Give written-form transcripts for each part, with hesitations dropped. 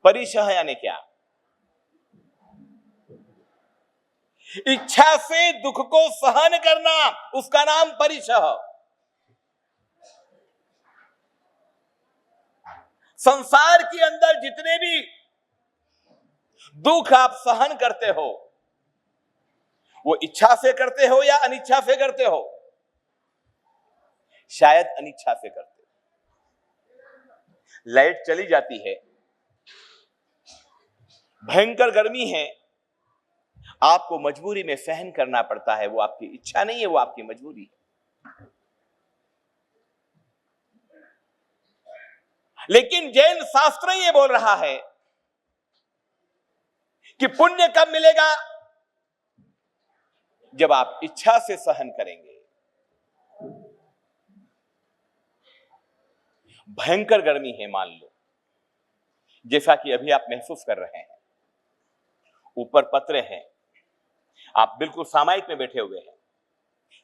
परिशः यानी क्या? इच्छा से दुख को सहन करना, उसका नाम परिशः। संसार के अंदर जितने भी दुख आप सहन करते हो, वो इच्छा से करते हो या अनिच्छा से करते हो? शायद अनिच्छा से करते हो। लाइट चली जाती है, भयंकर गर्मी है, आपको मजबूरी में सहन करना पड़ता है। वो आपकी इच्छा नहीं है, वो आपकी मजबूरी है। लेकिन जैन शास्त्र ये बोल रहा है कि पुण्य कब मिलेगा? जब आप इच्छा से सहन करेंगे। भयंकर गर्मी है, मान लो, जैसा कि अभी आप महसूस कर रहे हैं। ऊपर पत्रे हैं, आप बिल्कुल सामायिक में बैठे हुए हैं,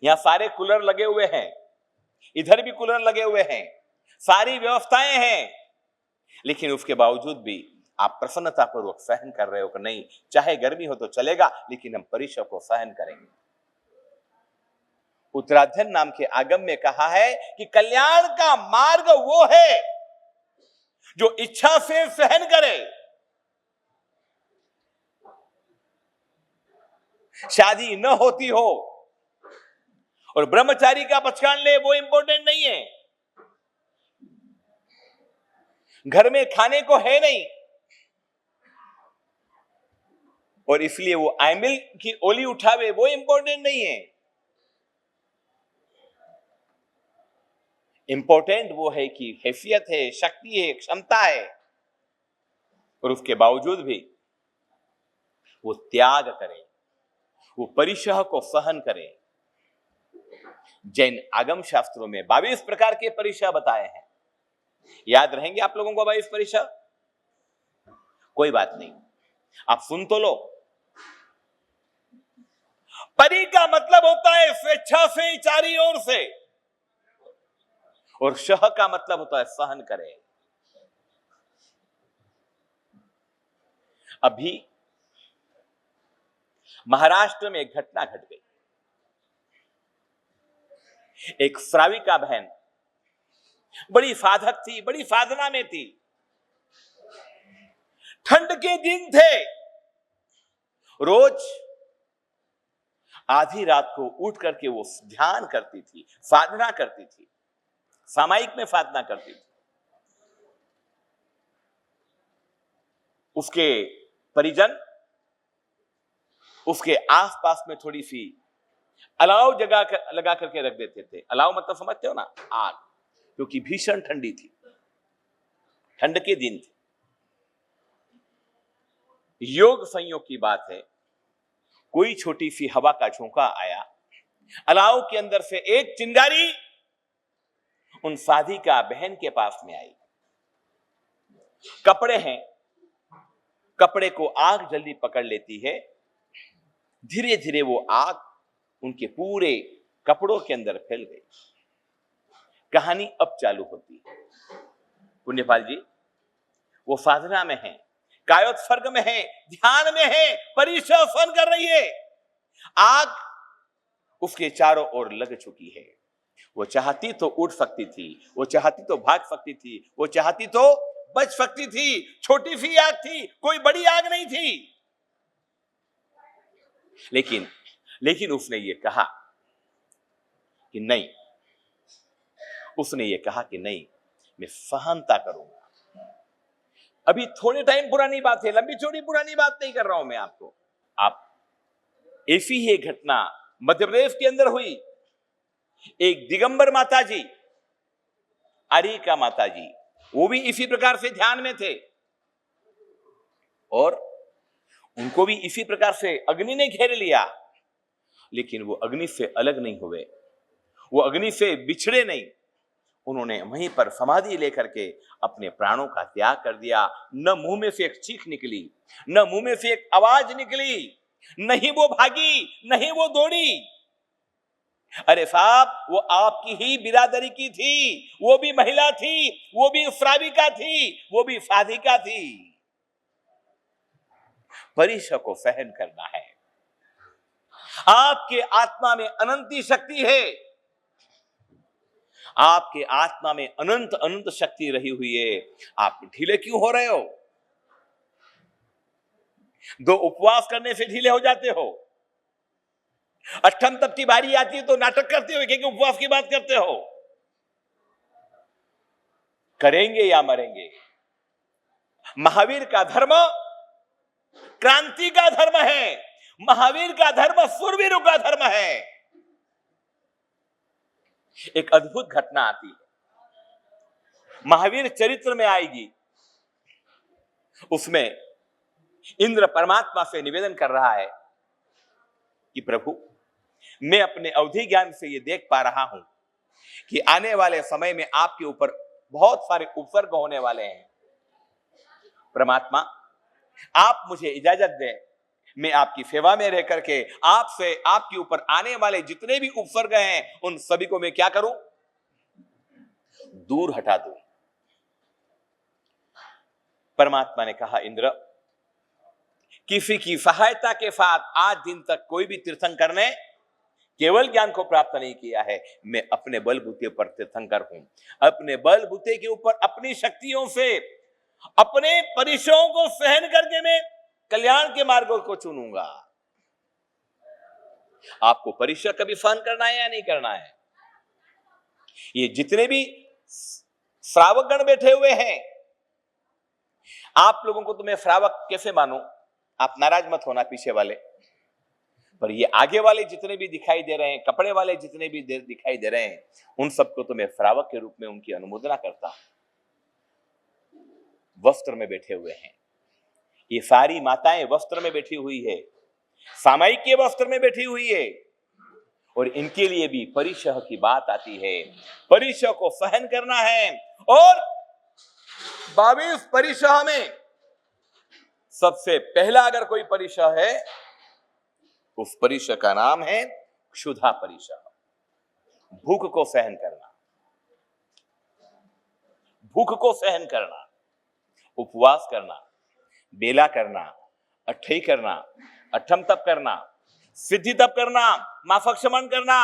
यहां सारे कूलर लगे हुए हैं, इधर भी कूलर लगे हुए हैं, सारी व्यवस्थाएं हैं, लेकिन उसके बावजूद भी आप प्रसन्नतापूर्वक सहन कर रहे हो कि नहीं, चाहे गर्मी हो तो चलेगा, लेकिन हम परिश्रम को सहन करेंगे। उत्तराध्ययन नाम के आगम में कहा है कि कल्याण का मार्ग वो है जो इच्छा से सहन करे। शादी न होती हो और ब्रह्मचारी का पछाड़ ले, वो इंपॉर्टेंट नहीं है। घर में खाने को है नहीं और इसलिए वो आयमिल की ओली उठावे, वो इंपॉर्टेंट नहीं है। इंपॉर्टेंट वो है कि हैसियत है, शक्ति है, क्षमता है, और उसके बावजूद भी वो त्याग करे, वो परिशः को सहन करे। जैन आगम शास्त्रों में 22 प्रकार के परिशः बताए हैं। याद रहेंगे आप लोगों को 22 परिशः? कोई बात नहीं, आप सुन तो लो। परि का मतलब होता है स्वेच्छा से, चारी ओर से, और शह का मतलब होता है सहन करे। अभी महाराष्ट्र में एक घटना घट गई। एक श्राविका बहन बड़ी साधक थी, बड़ी साधना में थी, ठंड के दिन थे, रोज आधी रात को उठ करके वो ध्यान करती थी, साधना करती थी, सामायिक में साधना करती थी। उसके परिजन उसके आसपास में थोड़ी सी अलाव लगा करके रख देते थे। अलाव मतलब समझते हो ना, आग, क्योंकि भीषण ठंडी थी, ठंड के दिन थे। योग संयोग की बात है, कोई छोटी सी हवा का झोंका आया, अलाव के अंदर से एक चिंगारी उन साधिका बहन के पास में आई। कपड़े हैं, कपड़े को आग जल्दी पकड़ लेती है, धीरे धीरे वो आग उनके पूरे कपड़ों के अंदर फैल गई। कहानी अब चालू होती है। पुण्यपाल जी वो साधना में है, कायोत्सर्ग में है, ध्यान में है, परिशः सहन कर रही है। आग उसके चारों ओर लग चुकी है। वो चाहती तो उठ सकती थी, वो चाहती तो भाग सकती थी, वो चाहती तो बच सकती थी। छोटी सी आग थी, कोई बड़ी आग नहीं थी। लेकिन उसने ये कहा कि नहीं, उसने ये कहा कि नहीं, मैं सहनता करूंगा। अभी थोड़े टाइम पुरानी बात है, लंबी चौड़ी पुरानी बात नहीं कर रहा हूं मैं आपको। आप ऐसी ही घटना मध्य प्रदेश के अंदर हुई। एक दिगंबर माता जी, आरिका माता जी, वो भी इसी प्रकार से ध्यान में थे और उनको भी इसी प्रकार से अग्नि ने घेर लिया, लेकिन वो अग्नि से अलग नहीं हुए, वो अग्नि से बिछड़े नहीं। उन्होंने वहीं पर समाधि लेकर के अपने प्राणों का त्याग कर दिया। न मुंह में से एक चीख निकली, न मुंह में से एक आवाज निकली, नहीं वो भागी, नहीं वो दौड़ी। अरे साहब, वो आपकी ही बिरादरी की थी, वो भी महिला थी, वो भी श्राविका थी, वो भी साधिका थी। परिशह को सहन करना है। आपके आत्मा में अनंती शक्ति है, आपके आत्मा में अनंत अनंत शक्ति रही हुई है, आप ढीले क्यों हो रहे हो? 2 उपवास करने से ढीले हो जाते हो, अष्टम तप की बारी आती है तो नाटक करते हो कि उपवास की बात करते हो। करेंगे या मरेंगे। महावीर का धर्म क्रांति का धर्म है, महावीर का धर्म शूरवीरों का धर्म है। एक अद्भुत घटना आती है, महावीर चरित्र में आएगी। उसमें इंद्र परमात्मा से निवेदन कर रहा है कि प्रभु, मैं अपने अवधि ज्ञान से ये देख पा रहा हूं कि आने वाले समय में आपके ऊपर बहुत सारे उपसर्ग होने वाले हैं। परमात्मा, आप मुझे इजाजत दें, मैं आपकी सेवा में रह करके आपसे आपके ऊपर आने वाले जितने भी उपसर्ग हैं उन सभी को मैं क्या करूं? दूर हटा दूं। परमात्मा ने कहा, इंद्र, किसी की सहायता के साथ आज दिन तक कोई भी तीर्थंकर ने केवल ज्ञान को प्राप्त नहीं किया है। मैं अपने बलबूते पर तीर्थंकर हूं, अपने बलबूते के ऊपर अपनी शक्तियों से अपने परिश्रमों को सहन करके मैं कल्याण के मार्गों को चुनूंगा। आपको परिश्रम कभी सहन करना है या नहीं करना है? ये जितने भी श्रावक गण बैठे हुए हैं, आप लोगों को तो मैं श्रावक कैसे मानूं? आप नाराज मत होना पीछे वाले, पर ये आगे वाले जितने भी दिखाई दे रहे हैं, कपड़े वाले जितने भी दिखाई दे रहे हैं, उन सबको तो मैं श्रावक के रूप में उनकी अनुमोदना करता हूं। वस्त्र में बैठे हुए हैं, ये सारी माताएं वस्त्र में बैठी हुई है, सामायिक के वस्त्र में बैठी हुई है, और इनके लिए भी परिशह की बात आती है। परिशह को सहन करना है, और 22 परिशह में सबसे पहला अगर कोई परिशह है, उस परिशह का नाम है क्षुधा परिशह। भूख को सहन करना, भूख को सहन करना, उपवास करना, बेला करना, अट्ठई करना, अठम तप करना, सिद्धि तप करना, माफक शमन करना,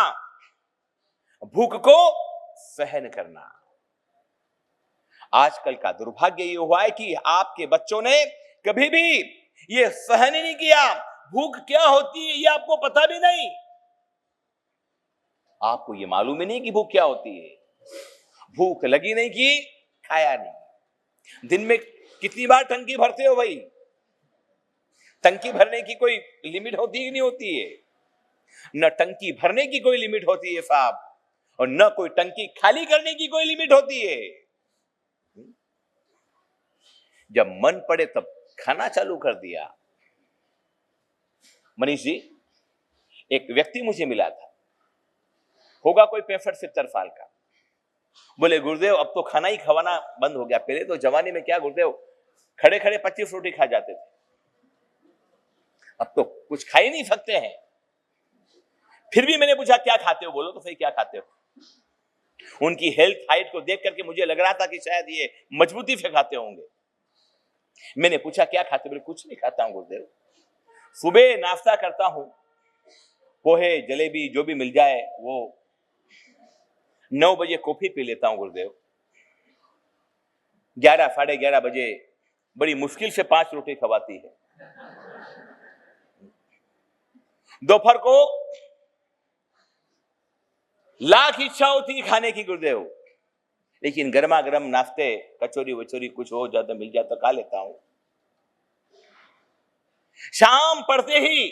भूख को सहन करना। आजकल का दुर्भाग्य ये हुआ है कि आपके बच्चों ने कभी भी ये सहन ही नहीं किया। भूख क्या होती है ये आपको पता भी नहीं, आपको ये मालूम ही नहीं कि भूख क्या होती है। भूख लगी नहीं कि खाया नहीं। दिन में कितनी बार टंकी भरते हो भाई? टंकी भरने की कोई लिमिट होती ही नहीं होती है। न टंकी भरने की कोई लिमिट होती है साहब, और न कोई टंकी खाली करने की कोई लिमिट होती है। जब मन पड़े तब खाना चालू कर दिया। मनीष जी, एक व्यक्ति मुझे मिला था, होगा कोई 65-70 साल का। बोले, गुरुदेव अब तो खाना ही खवाना बंद हो गया। पहले तो जवानी में क्या गुरुदेव, खड़े खड़े 25 रोटी खा जाते थे, अब तो कुछ खा ही नहीं सकते हैं। फिर भी मैंने पूछा क्या खाते हो, बोलो तो सही क्या खाते हो। उनकी हेल्थ हाइट को देख करके मुझे लग रहा था कि शायद ये मजबूती से खाते होंगे। मैंने पूछा क्या खाते, बोले कुछ नहीं खाता हूं गुरुदेव, सुबह नाश्ता करता हूं, पोहे जलेबी जो भी मिल जाए वो, 9 बजे कॉफी पी लेता हूं गुरुदेव, 11 साढ़े 11 बजे बड़ी मुश्किल से 5 रोटी खवाती है, दोपहर को लाख इच्छा होती है खाने की गुरुदेव, लेकिन गर्मा गर्म नाश्ते कचौरी वचौरी कुछ हो ज्यादा मिल जाता खा लेता हूं। शाम पड़ते ही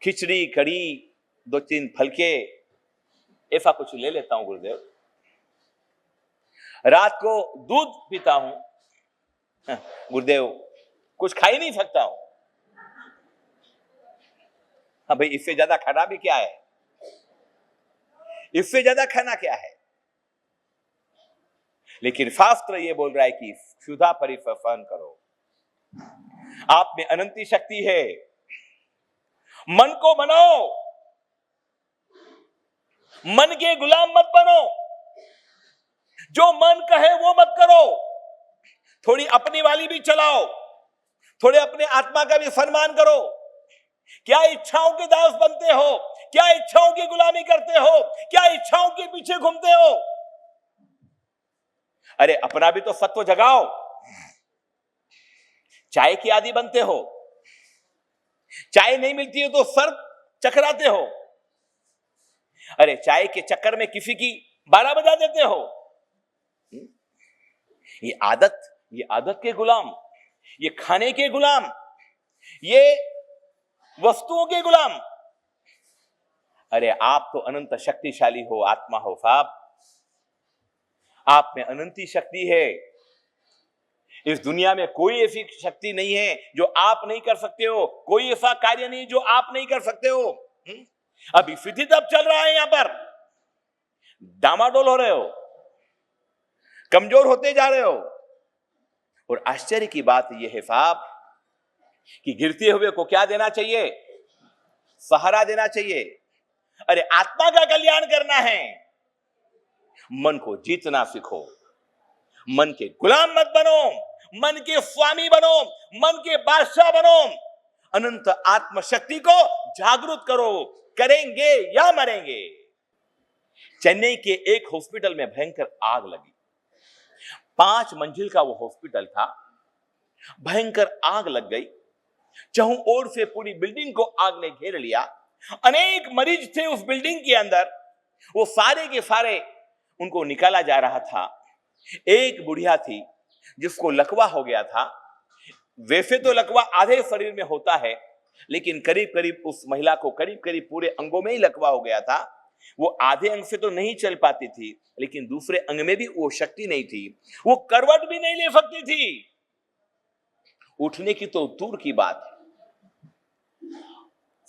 खिचड़ी कड़ी 2-3 फलके ऐसा कुछ ले लेता हूं गुरुदेव। रात को दूध पीता हूं गुरुदेव, कुछ खा ही नहीं सकता हूं। हाँ भाई, इससे ज्यादा खाना भी क्या है, इससे ज्यादा खाना क्या है। लेकिन शास्त्र ये बोल रहा है कि क्षुधा परिशह सहन करो। आप में अनंती शक्ति है, मन को बनाओ, मन के गुलाम मत बनो। जो मन कहे वो मत करो, थोड़ी अपनी वाली भी चलाओ, थोड़े अपने आत्मा का भी सम्मान करो। क्या इच्छाओं के दास बनते हो? क्या इच्छाओं की गुलामी करते हो? क्या इच्छाओं के पीछे घूमते हो? अरे अपना भी तो सत्व जगाओ। चाय की आदी बनते हो, चाय नहीं मिलती है तो सर चकराते हो। अरे चाय के चक्कर में किसी की 12 बजा देते हो। ये आदत के गुलाम, ये खाने के गुलाम, ये वस्तुओं के गुलाम। अरे आप तो अनंत शक्तिशाली हो, आत्मा हो साहब। आप में अनंती शक्ति है। इस दुनिया में कोई ऐसी शक्ति नहीं है जो आप नहीं कर सकते हो, कोई ऐसा कार्य नहीं जो आप नहीं कर सकते हो। अभी स्थिति तब चल रहा है, यहां पर डामाडोल हो रहे हो, कमजोर होते जा रहे हो। और आश्चर्य की बात यह है साहब कि गिरते हुए को क्या देना चाहिए? सहारा देना चाहिए। अरे आत्मा का कल्याण करना है, मन को जीतना सीखो। मन के गुलाम मत बनो, मन के स्वामी बनो, मन के बादशाह बनो। अनंत आत्म शक्ति को जागृत करो। करेंगे या मरेंगे। चेन्नई के एक हॉस्पिटल में भयंकर आग लगी। 5 मंजिल का वो हॉस्पिटल था। भयंकर आग लग गई। चारों ओर से पूरी बिल्डिंग को आग ने घेर लिया। अनेक मरीज थे उस बिल्डिंग के अंदर। वो सारे के सारे उनको निकाला जा रहा था। एक बुढ़िया थी जिसको लकवा हो गया था। वैसे तो लकवा आधे शरीर में होता है, लेकिन करीब करीब उस महिला को करीब करीब पूरे अंगों में ही लकवा हो गया था। वो आधे अंग से तो नहीं चल पाती थी, लेकिन दूसरे अंग में भी वो शक्ति नहीं थी। वो करवट भी नहीं ले सकती थी। उठने की तो दूर की बात है।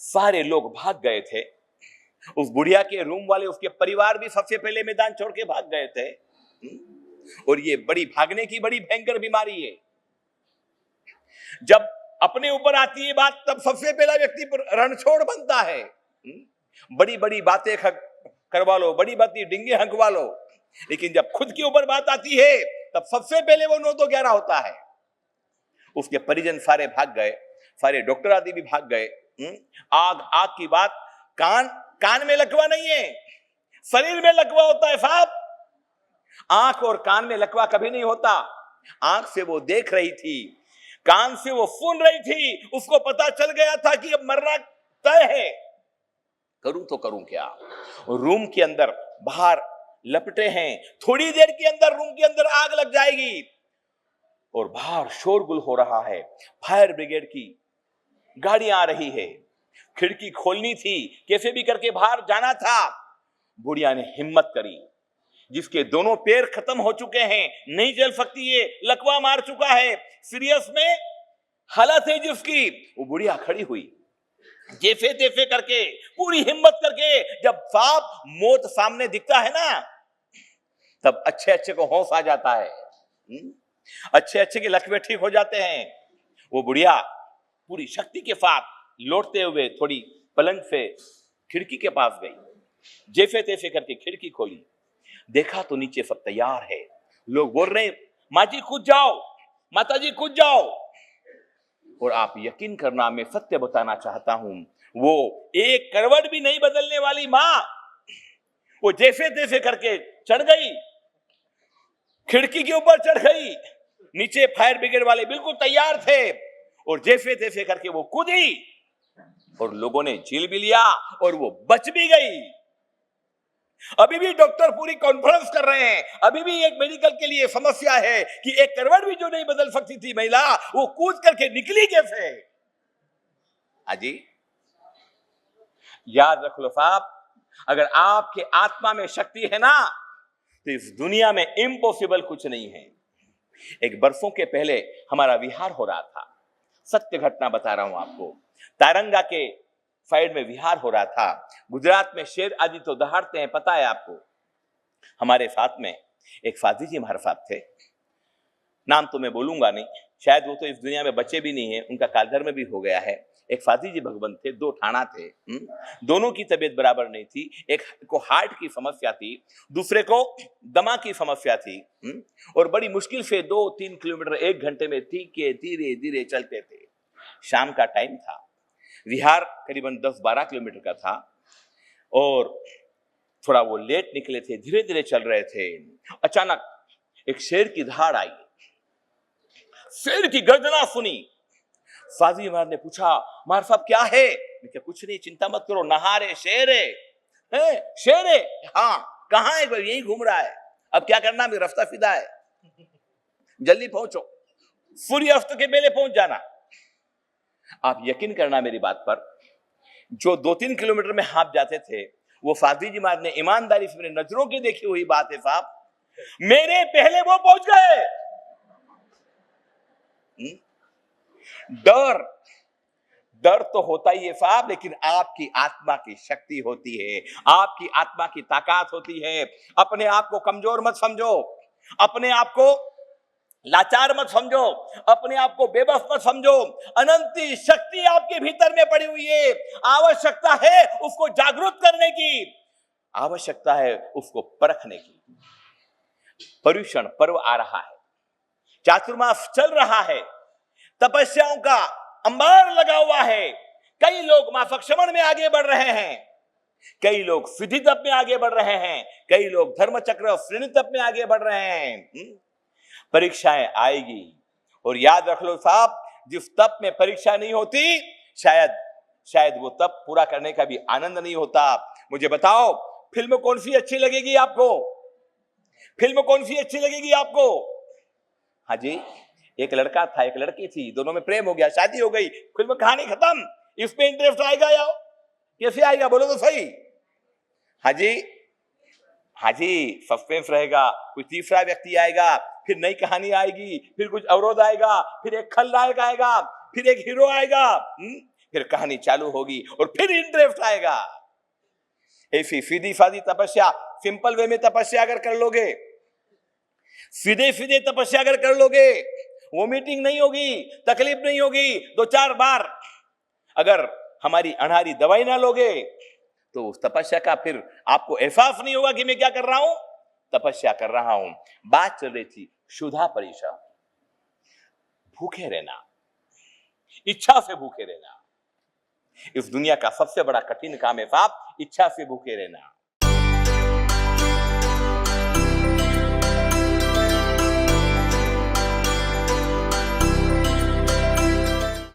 सारे लोग भाग गए थे। उस बुढ़िया के रूम वाले, उसके परिवार भी सबसे पहले मैदान छोड़ के भाग गए थे। और ये बड़ी भागने की बड़ी भयंकर बीमारी है। जब अपने ऊपर आती है बात, तब सबसे पहला व्यक्ति रणछोड़ बनता है। बड़ी बड़ी बातें करवा लो, बड़ी बातें डिंगे हंकवा लो, लेकिन जब खुद के ऊपर बात आती है तब सबसे पहले वो 9 तो 11 होता है। उसके परिजन सारे भाग गए, सारे डॉक्टर आदि भी भाग गए। आग की बात, कान में लकवा नहीं है, शरीर में लकवा होता है साहब। आंख और कान में लकवा कभी नहीं होता। आंख से वो देख रही थी, कान से वो सुन रही थी। उसको पता चल गया था कि अब मरना तय है। करूं तो करूं क्या? रूम के अंदर बाहर लपटे हैं, थोड़ी देर के अंदर रूम के अंदर आग लग जाएगी। और बाहर शोरगुल हो रहा है, फायर ब्रिगेड की गाड़ी आ रही है। खिड़की खोलनी थी, कैसे भी करके बाहर जाना था। बुढ़िया ने हिम्मत करी। जिसके दोनों पैर खत्म हो चुके हैं, नहीं चल सकती है, लकवा मार चुका है, सीरियस में हालत है जिसकी, वो बुढ़िया खड़ी हुई। जैसे तैसे करके, पूरी हिम्मत करके। जब साफ मौत सामने दिखता है ना, तब अच्छे को होश आ जाता है। अच्छे के लकवे ठीक हो जाते हैं। वो बुढ़िया पूरी शक्ति के साथ लौटते हुए थोड़ी पलंग से खिड़की के पास गई। जैसे तैसे करके खिड़की खोली, देखा तो नीचे सब तैयार है। लोग बोल रहे हैं, माँ जी कूद जाओ, माता जी कूद जाओ। और आप यकीन करना, मैं सत्य बताना चाहता हूं, वो एक करवट भी नहीं बदलने वाली मां, वो जैसे तैसे करके चढ़ गई, खिड़की के ऊपर चढ़ गई। नीचे फायर ब्रिगेड वाले बिल्कुल तैयार थे, और जैसे तैसे करके वो कूदी, और लोगों ने झील भी लिया, और वो बच भी गई। अभी भी डॉक्टर पूरी कॉन्फ्रेंस कर रहे हैं। अभी भी एक मेडिकल के लिए समस्या है कि एक करवट भी जो नहीं बदल सकती थी महिला, वो कूद करके निकली कैसे। हाजी याद रख लो साहब, अगर आपके आत्मा में शक्ति है ना, तो इस दुनिया में इम्पॉसिबल कुछ नहीं है। एक बरसों के पहले हमारा विहार हो रहा था। सत्य घटना बता रहा हूं आपको। तारंगा के साइड में विहार हो रहा था। गुजरात में शेर आदि तो दहाड़ते हैं, पता है आपको। हमारे साथ में एक फाजी जी हमारे साथ थे, नाम तो मैं बोलूंगा नहीं, शायद वो तो इस दुनिया में बचे भी नहीं है, उनका कालधर्म भी हो गया है। एक फाजी जी भगवंत थे, 2 ठाणा थे। दोनों की तबीयत बराबर नहीं थी। एक को हार्ट की समस्या थी, दूसरे को दमा की समस्या थी। और बड़ी मुश्किल से 2-3 किलोमीटर 1 घंटे में धीरे धीरे चलते थे। शाम का टाइम था। विहार करीबन 10-12 किलोमीटर का था और थोड़ा वो लेट निकले थे, धीरे धीरे चल रहे थे। अचानक एक शेर की दहाड़ आई, शेर की गर्जना सुनी। फाजी महाराज ने पूछा, महाराज साहब क्या है? मैं क्या, कुछ नहीं, चिंता मत करो, नहारे शेर है, शेर है। हाँ, कहाँ है? यही घूम रहा है। अब क्या करना, मेरा रास्ता सीधा है, जल्दी पहुंचो, सूर्यास्त के पहले पहुंच जाना। आप यकीन करना मेरी बात पर, जो 2-3 किलोमीटर में हाफ जाते थे, वो फादी जी महाराज ने ईमानदारी से मेरे नजरों की देखी हुई बात है साहब, मेरे पहले वो पहुंच गए। डर डर तो होता ही है साहब, लेकिन आपकी आत्मा की शक्ति होती है, आपकी आत्मा की ताकत होती है। अपने आप को कमजोर मत समझो, अपने आप को लाचार मत समझो, अपने आप को बेबस मत समझो। अनंत शक्ति आपके भीतर में पड़ी हुई है। आवश्यकता है उसको जागरूक करने की, आवश्यकता है उसको परखने की। पर्युषण पर्व आ रहा है, चातुर्मास चल रहा है, तपस्याओं का अंबार लगा हुआ है। कई लोग माफकशमन में आगे बढ़ रहे हैं, कई लोग सिद्धि तप में आगे बढ़ रहे हैं, कई लोग धर्मचक्र श्रेणी तप में आगे बढ़ रहे हैं। परीक्षाएं आएगी और याद रख लो साहब, जिस तप में परीक्षा नहीं होती, शायद वो तप पूरा करने का भी आनंद नहीं होता। मुझे बताओ, फिल्म कौन सी अच्छी लगेगी आपको? फिल्म कौन सी अच्छी लगेगी आपको? हाँ जी, एक लड़का था, एक लड़की थी, दोनों में प्रेम हो गया, शादी हो गई, फिल्म कहानी खत्म। इस पे इंटरेस्ट आएगा या कैसे आएगा, बोलो तो सही। हाँ जी, सस्पेंस रहेगा, कोई तीसरा व्यक्ति आएगा, फिर नई कहानी आएगी, फिर कुछ अवरोध आएगा, फिर एक खलनायक आएगा, फिर एक हीरो आएगा, फिर कहानी चालू होगी और फिर इंटरेस्ट आएगा। ऐसी सीधी सादी तपस्या, सिंपल वे में तपस्या अगर कर लोगे, सीधे सीधे तपस्या अगर कर लोगे, वोमिटिंग नहीं होगी, तकलीफ नहीं होगी। 2-4 बार अगर हमारी अनहारी दवाई ना लोगे तो उस तपस्या का फिर आपको एहसास नहीं होगा कि मैं क्या कर रहा हूं, तपस्या कर रहा हूं। बात चल रही थी शुद्धा परिशा, भूखे रहना, इच्छा से भूखे रहना। इस दुनिया का सबसे बड़ा कठिन काम है साहब, इच्छा से भूखे रहना।